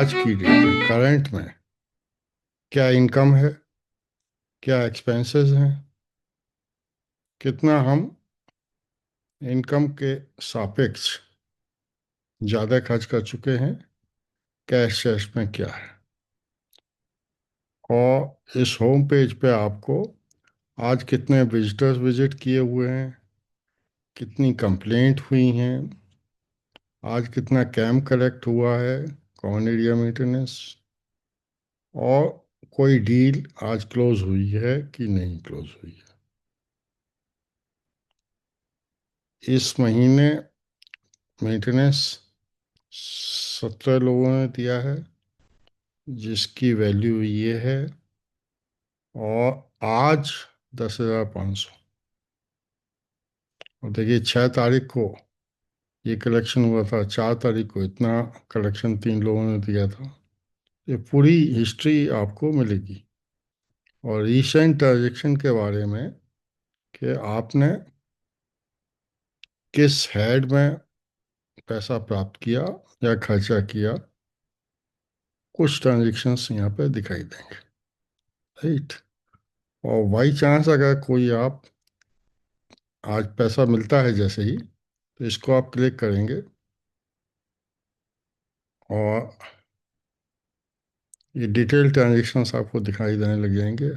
आज की डेट में करंट में क्या इनकम है, क्या एक्सपेंसेस हैं, कितना हम इनकम के सापेक्ष ज़्यादा खर्च कर चुके हैं, कैश कैश में क्या है। और इस होम पेज पे आपको आज कितने विजिटर्स विजिट किए हुए हैं, कितनी कंप्लेंट हुई हैं, आज कितना कैम्प कलेक्ट हुआ है, कॉमन एरिया मेंटेनेंस, और कोई डील आज क्लोज हुई है कि नहीं क्लोज हुई है। इस महीने मेंटेनेंस 17 लोगों ने दिया है, जिसकी वैल्यू ये है। और आज 10,500। और देखिए 6 तारीख को ये कलेक्शन हुआ था, 4 तारीख को इतना कलेक्शन 3 लोगों ने दिया था। ये पूरी हिस्ट्री आपको मिलेगी। और रिसेंट ट्रांजेक्शन के बारे में कि आपने किस हेड में पैसा प्राप्त किया या खर्चा किया, कुछ ट्रांजेक्शन्स यहाँ पे दिखाई देंगे। राइट। और बाई चांस अगर कोई आप आज पैसा मिलता है जैसे ही, तो इसको आप क्लिक करेंगे और ये डिटेल ट्रांजेक्शन्स आपको दिखाई देने लग जाएंगे,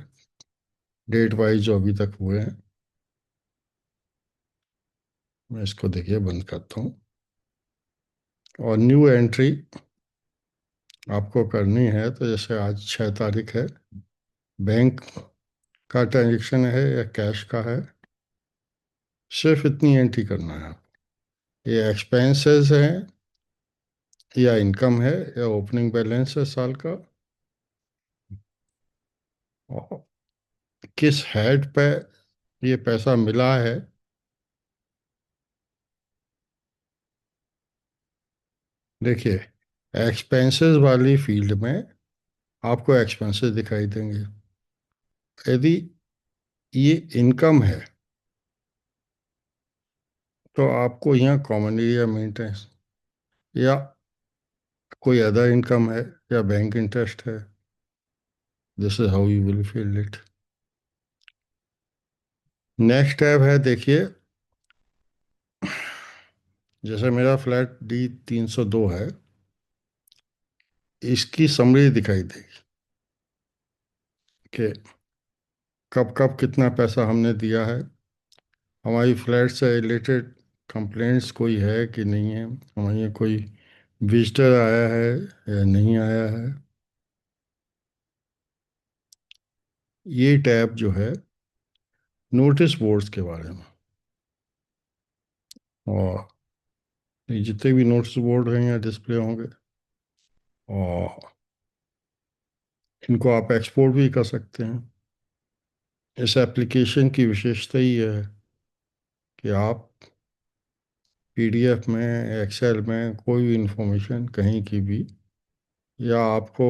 डेट वाइज जो अभी तक हुए हैं। मैं इसको देखिए बंद करता हूँ। और न्यू एंट्री आपको करनी है तो जैसे आज 6 तारीख है, बैंक का ट्रांजेक्शन है या कैश का है, सिर्फ इतनी एंट्री करना है। ये एक्सपेंसेस है या इनकम है या ओपनिंग बैलेंस है साल का, और किस हेड पे ये पैसा मिला है। देखिए एक्सपेंसेस वाली फील्ड में आपको एक्सपेंसेस दिखाई देंगे। यदि ये इनकम है तो आपको यहाँ कॉमन एरिया मेंटेनेंस या कोई अदर इनकम है या बैंक इंटरेस्ट है, this is how you will feel it. Next tab है, देखिए जैसे मेरा फ्लैट D 302 है, इसकी समरी दिखाई देगी कि कब कब कितना पैसा हमने दिया है, हमारी फ्लैट से रिलेटेड कंप्लेंट्स कोई है कि नहीं है, हमारे यहाँ कोई विजिटर आया है या नहीं आया है। ये टैब जो है नोटिस बोर्ड्स के बारे में, और ये जितने भी नोटिस बोर्ड हैं यहाँ डिस्प्ले होंगे, और इनको आप एक्सपोर्ट भी कर सकते हैं। इस एप्लीकेशन की विशेषता ही है कि आप पीडीएफ में, एक्सेल में कोई भी इंफॉर्मेशन कहीं की भी, या आपको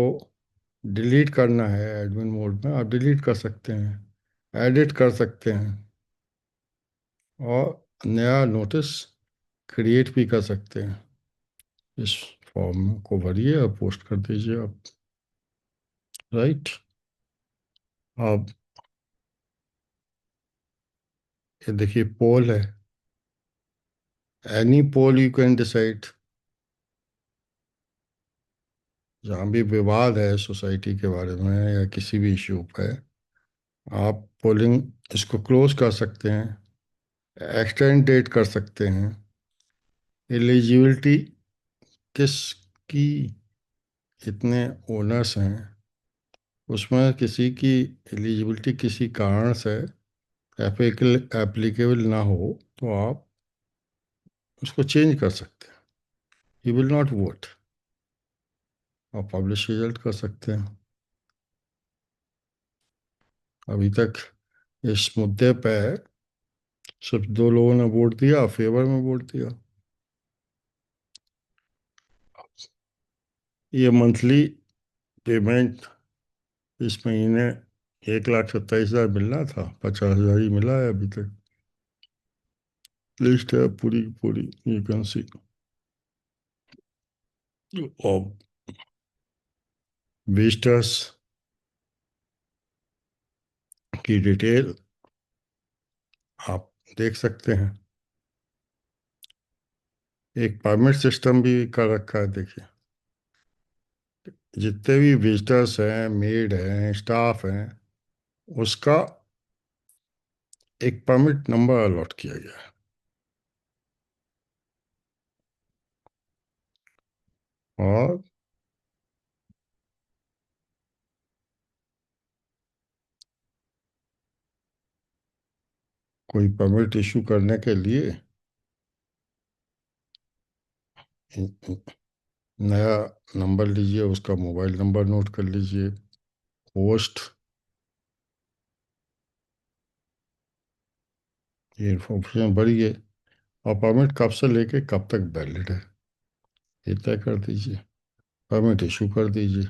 डिलीट करना है एडमिन मोड में, आप डिलीट कर सकते हैं, एडिट कर सकते हैं, और नया नोटिस क्रिएट भी कर सकते हैं। इस फॉर्म को भरिए और पोस्ट कर दीजिए आप। राइट। अब ये देखिए पोल है, any pole you can decide. जहाँ भी विवाद है सोसाइटी के बारे में या किसी भी इशू पे, आप पोलिंग इसको क्लोज कर सकते हैं, एक्सटेंड डेट कर सकते हैं, एलिजिबिलिटी किसकी, कितने ओनर्स हैं, उसमें किसी की एलिजिबिलिटी किसी कारण से एप्लीकेबल ना हो तो आप उसको चेंज कर सकते हैं। You will not vote. और पब्लिश रिजल्ट कर सकते हैं। अभी तक इस मुद्दे पे सिर्फ 2 लोगों ने वोट दिया, फेवर में वोट दिया। ये मंथली पेमेंट इस महीने 1,27,000 मिलना था, 50,000 ही मिला है अभी तक। लिस्ट है पूरी पूरी, यू कैन सी। विजिटर्स की डिटेल आप देख सकते हैं। एक परमिट सिस्टम भी कर रखा है, देखिए। जितने भी विजिटर्स हैं, मेड हैं, स्टाफ हैं, उसका एक परमिट नंबर अलॉट किया गया है। और कोई परमिट इशू करने के लिए नया नंबर लीजिए, उसका मोबाइल नंबर नोट कर लीजिए। पोस्ट, ये इन्फॉर्मेशन बड़ी है। और परमिट कब से लेके कब तक वैलिड है, ये तय कर दीजिए। परमिट इशू कर दीजिए।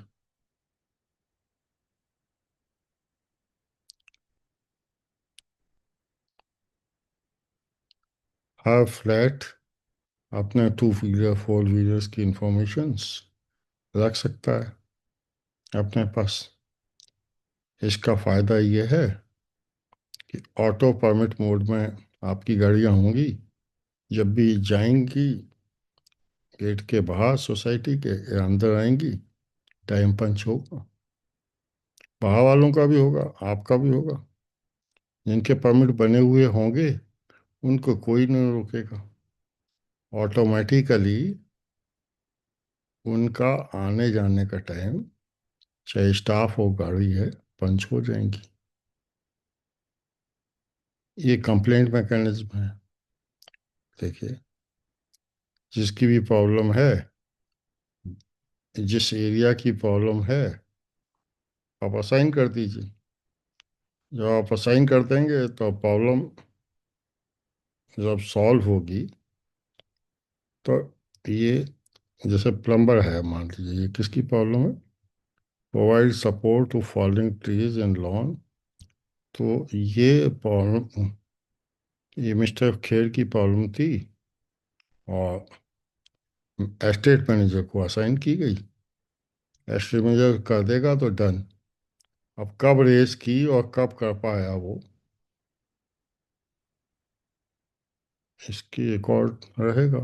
हर फ्लैट अपने टू व्हीलर फोर व्हीलर्स की इंफॉर्मेशंस रख सकता है अपने पास। इसका फ़ायदा ये है कि ऑटो परमिट मोड में आपकी गाड़ियाँ होंगी, जब भी जाएंगी गेट के बाहर सोसाइटी के या अंदर आएंगी, टाइम पंच होगा। बाहर वालों का भी होगा, आपका भी होगा। जिनके परमिट बने हुए होंगे उनको कोई नहीं रोकेगा। ऑटोमेटिकली उनका आने जाने का टाइम, चाहे स्टाफ हो गाड़ी है, पंच हो जाएंगी। ये कंप्लेंट मैकेनिज्म है। देखिए, जिसकी भी प्रॉब्लम है, जिस एरिया की प्रॉब्लम है, आप असाइन कर दीजिए। जब आप असाइन कर देंगे तो प्रॉब्लम जब सॉल्व होगी, तो ये जैसे प्लम्बर है, मान लीजिए, ये किसकी प्रॉब्लम है? Provide support to falling trees and lawn. तो ये प्रॉब्लम, ये मिस्टर खेर की प्रॉब्लम थी और एस्टेट मैनेजर को असाइन की गई। एस्टेट मैनेजर कर देगा तो डन। अब कब रेस की और कब कर पाया वो, इसकी रिकॉर्ड रहेगा।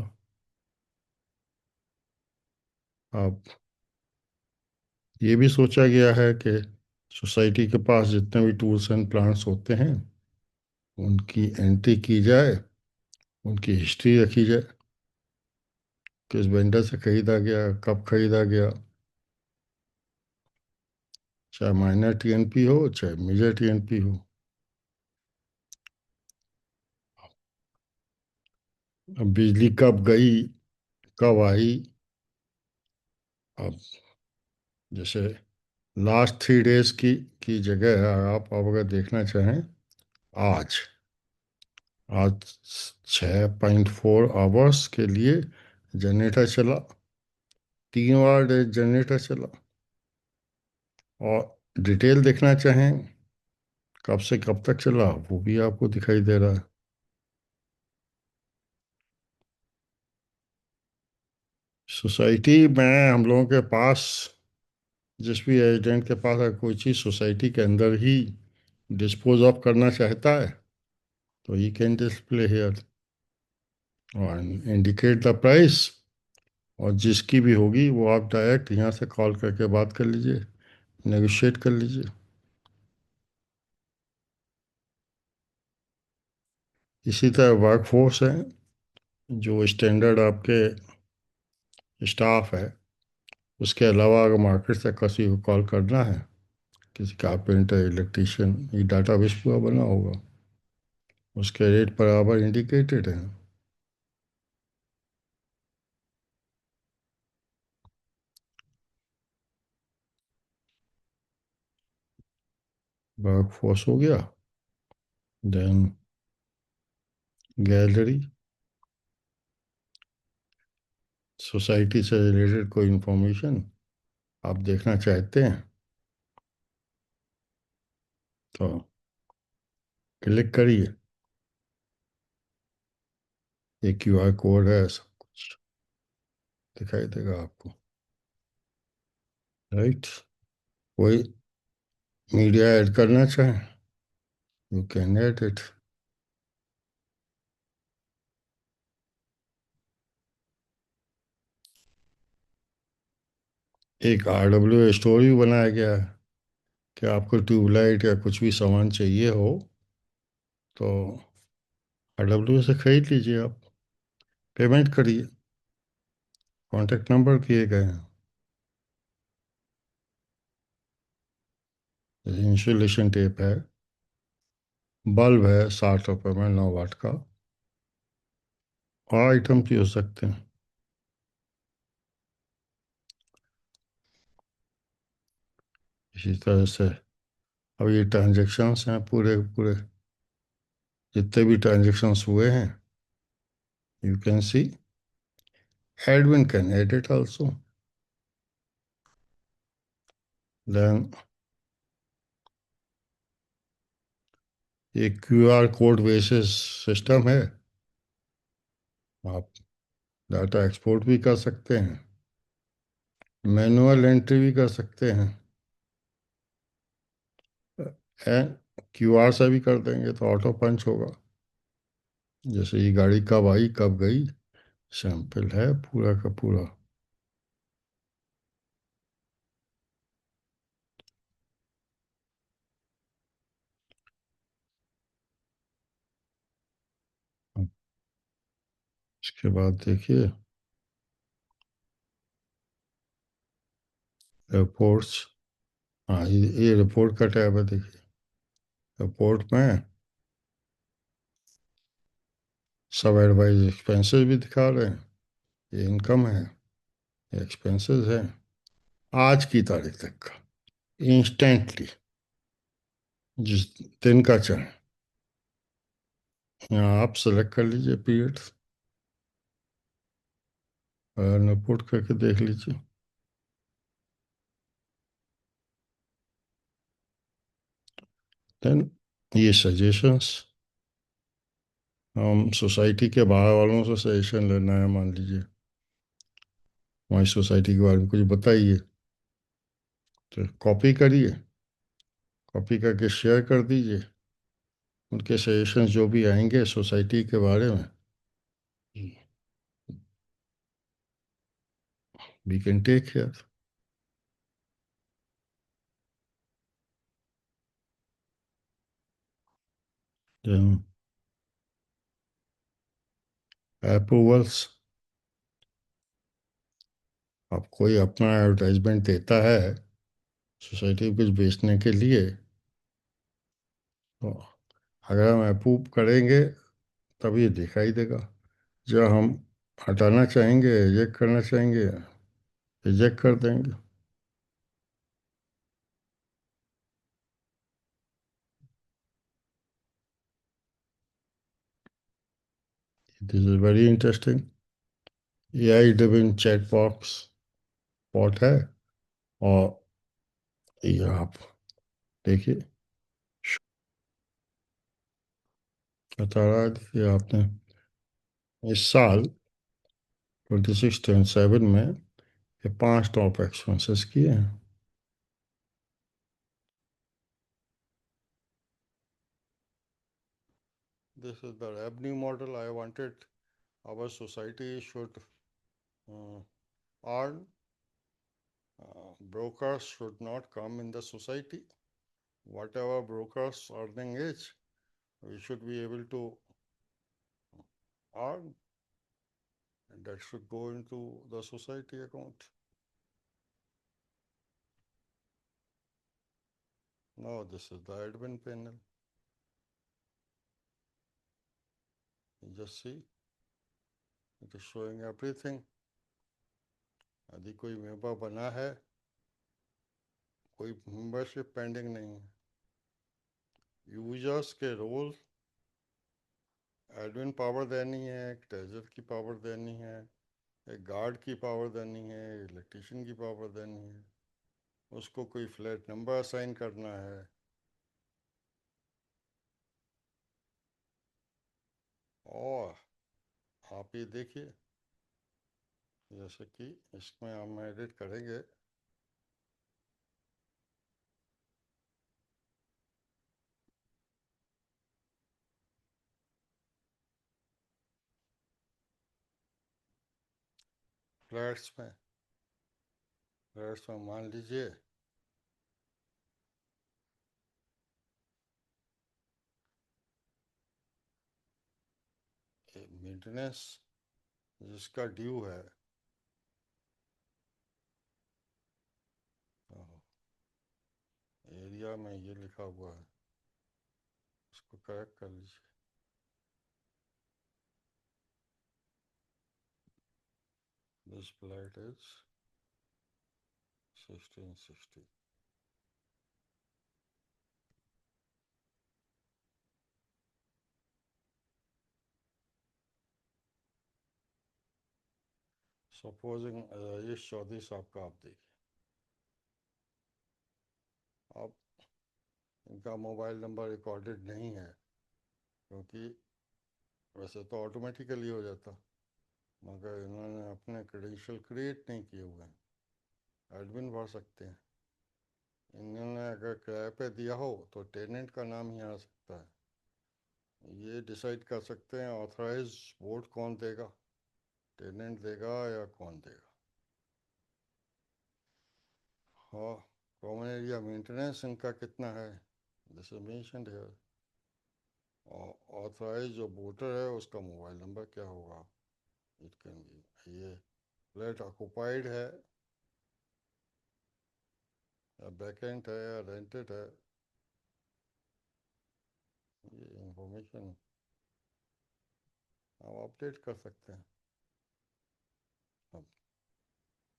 अब ये भी सोचा गया है कि सोसाइटी के पास जितने भी टूल्स एंड प्लांट्स होते हैं, उनकी एंट्री की जाए, उनकी हिस्ट्री रखी जाए, किस वेंडर से खरीदा गया, कब खरीदा गया, चाहे माइनर टीएनपी हो चाहे मेजर टीएनपी हो। अब बिजली कब गई, कब आई। अब जैसे लास्ट 3 डेज की जगह आप अगर देखना चाहें, आज आज 6.4 आवर्स के लिए जनरेटर चला, 3 बार जनरेटर चला। और डिटेल देखना चाहें कब से कब तक चला, वो भी आपको दिखाई दे रहा है। सोसाइटी में हम लोगों के पास, जिस भी एजेंट के पास अगर कोई चीज़ सोसाइटी के अंदर ही डिस्पोज ऑफ करना चाहता है, तो ही कैन डिस्प्ले हियर और इंडिकेट द प्राइस। और जिसकी भी होगी वो आप डायरेक्ट यहाँ से कॉल करके बात कर लीजिए, नेगोशिएट कर लीजिए। इसी तरह वर्कफोर्स है, जो स्टैंडर्ड आपके स्टाफ है, उसके अलावा अगर मार्केट से किसी को कॉल करना है, किसी कारपेंटर, इलेक्ट्रिशियन, ये डाटाबेस पूरा बना होगा, उसके रेट बराबर इंडिकेटेड है। वर्कफोर्स हो गया। देन गैलरी, सोसाइटी से रिलेटेड कोई इंफॉर्मेशन आप देखना चाहते हैं तो क्लिक करिए। एक क्यूआर कोड है, सब कुछ दिखाई देगा आपको। राइट। कोई मीडिया ऐड करना चाहें, यू कैन ऐड इट। एक RWA स्टोर भी बनाया गया है कि आपको ट्यूबलाइट या कुछ भी सामान चाहिए हो तो RWA से खरीद लीजिए आप, पेमेंट करिए। कॉन्टैक्ट नंबर दिए गए हैं। इंसुलेशन टेप है, बल्ब है 60 रुपये में 9 वाट का, और आइटम भी हो सकते हैं। इसी तरह से अब ये ट्रांजेक्शन्स हैं पूरे पूरे, जितने भी ट्रांजेक्शन्स हुए हैं, you can see, admin can edit also. Then ये QR कोड बेसिस सिस्टम है, आप डाटा एक्सपोर्ट भी कर सकते हैं, मैनुअल एंट्री भी कर सकते हैं, एंड QR से भी कर देंगे तो ऑटो पंच होगा। जैसे ये गाड़ी कब आई कब गई, सैंपल है पूरा का पूरा। इसके बाद देखिए रिपोर्ट्स। हाँ, ये रिपोर्ट का टैब है, देखिए रिपोर्ट में सब एडवाइज एक्सपेंसेस भी दिखा रहे हैं। ये इनकम है, ये एक्सपेंसेस है, आज की तारीख तक का, इंस्टेंटली, जिस दिन का चाहे। यहाँ आप सेलेक्ट कर लीजिए पीरियड, और रिपोर्ट करके देख लीजिए। देन ये सजेशंस, हम सोसाइटी के बाहर वालों से सजेशन लेना है, मान लीजिए हमारी सोसाइटी के बारे में कुछ बताइए, तो कॉपी करिए, कॉपी करके शेयर कर दीजिए, उनके सजेशंस जो भी आएंगे सोसाइटी के बारे में, we can take care. Approvals, अब कोई अपना एडवर्टाइजमेंट देता है सोसाइटी को कुछ बेचने के लिए, तो अगर हम अप्रूव करेंगे तभी दिखाई देगा। जब हम हटाना चाहेंगे, रिजेक्ट करना चाहेंगे, रिजेक्ट कर देंगे। This is very interesting. AI driven chat box bot है, और ये आप देखिए बता रहा है, देखिए आपने इस साल 26-27 में ये 5 टॉप एक्सपेंसेस किए हैं। This is the revenue model I wanted our society should earn. Brokers should not come in the society. Whatever brokers earning is, we should be able to earn, and that should go into the society account. Now this is the admin panel. You just see, it is showing everything. यदि कोई member बना है, कोई membership pending नहीं है, users के role, admin power देनी है, एक ट्रेजर की पावर देनी है, एक गार्ड की पावर देनी है, इलेक्ट्रीशियन की पावर देनी है, उसको कोई फ्लैट नंबर असाइन करना है, और आप ये देखिए, जैसे कि इसमें हम एडिट करेंगे, फ्लैट्स में मान लीजिए मेंटेनेंस जिसका ड्यू है, एरिया में ये लिखा हुआ है, इसको करेक्ट कर लीजिए। This flat is 1660। Supposing Rajesh Chaudhary साहब का आप देखिए, आप इनका मोबाइल नंबर रिकॉर्डेड नहीं है, क्योंकि वैसे तो ऑटोमेटिकली हो जाता, मगर इन्होंने अपने क्रेडेंशियल क्रिएट नहीं किए हुए हैं। एडमिन भर सकते हैं। इन्होंने अगर किराए पे दिया हो तो टेनेंट का नाम ही आ सकता है। ये डिसाइड कर सकते हैं ऑथराइज वोट कौन देगा, टेनेंट देगा या कौन देगा। हाँ, कॉमन एरिया मेंटेनेंस इनका कितना है, जैसे मेंशन्ड है। और ऑथराइज जो वोटर है उसका मोबाइल नंबर क्या होगा, इट कैन बी। ये फ्लैट ऑक्युपाइड है या वैकेंट है या रेंटेड है, ये इंफॉर्मेशन आप अपडेट कर सकते हैं। अब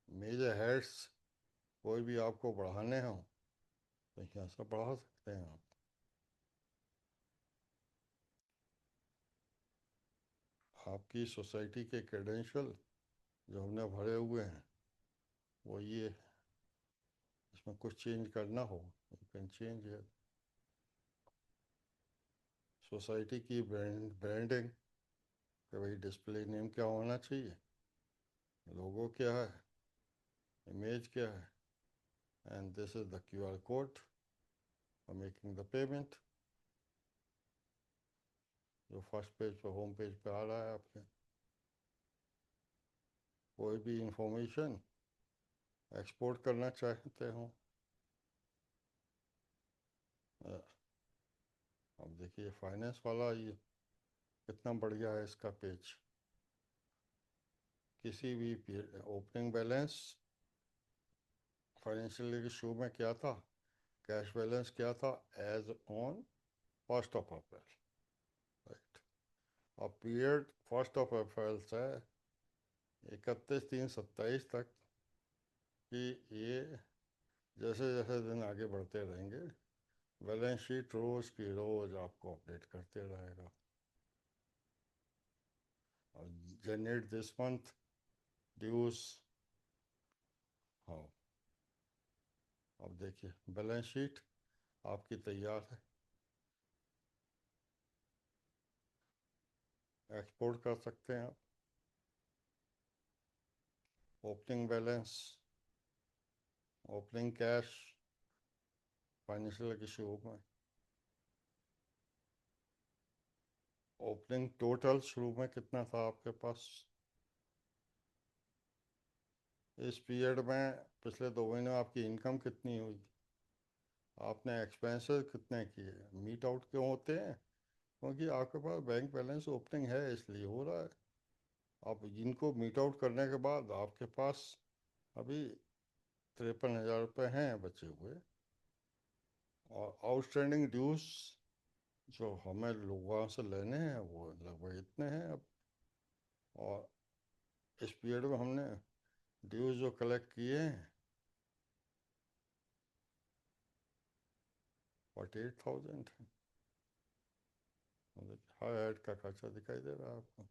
मेजर हेड्स कोई भी आपको बढ़ाने हो तो यहाँ से बढ़ा सकते हैं आप। आपकी सोसाइटी के क्रेडेंशियल जो हमने भरे हुए हैं वो ये है। इसमें कुछ चेंज करना हो यू कैन चेंज है। सोसाइटी की ब्रांडिंग, कि भाई डिस्प्ले नेम क्या होना चाहिए, लोगो क्या है, इमेज क्या है, and this is the QR code for making the payment, जो फर्स्ट पेज पे होम पेज पे आ रहा है आपके। कोई भी इंफॉर्मेशन एक्सपोर्ट करना चाहते हो, अब देखिए फाइनेंस वाला ये कितना बढ़िया है इसका पेज। किसी भी ओपनिंग बैलेंस फाइनेंशियल ईयर शुरू में क्या था, कैश बैलेंस क्या था, एज ऑन 1 अप्रैल, राइट। और पीरियड 1 अप्रैल से 31/3/27 तक कि ये जैसे जैसे दिन आगे बढ़ते रहेंगे बैलेंस शीट रोज की रोज आपको अपडेट करते रहेगा। और जनरेट दिस मंथ ड्यूज, हाँ। अब देखिए बैलेंस शीट आपकी तैयार है, एक्सपोर्ट कर सकते हैं आप। Opening balance, opening cash financial के शुरू में, ओपनिंग टोटल शुरू में कितना था आपके पास, इस पीरियड में पिछले 2 महीने में आपकी इनकम कितनी हुई, आपने एक्सपेंसेस कितने किए। मीट आउट क्यों होते हैं, क्योंकि आपके पास बैंक बैलेंस ओपनिंग है इसलिए हो रहा है। आप इनको मीट आउट करने के बाद आपके पास अभी 53,000 रुपये हैं बचे हुए। और आउटस्टैंडिंग ड्यूज जो हमें लोगों से लेने हैं वो लगभग इतने हैं अब। और इस पीरियड में हमने ड्यूज जो कलेक्ट किए हैं 48,000 है। हर ऐड का खर्चा दिखाई दे रहा है आपको।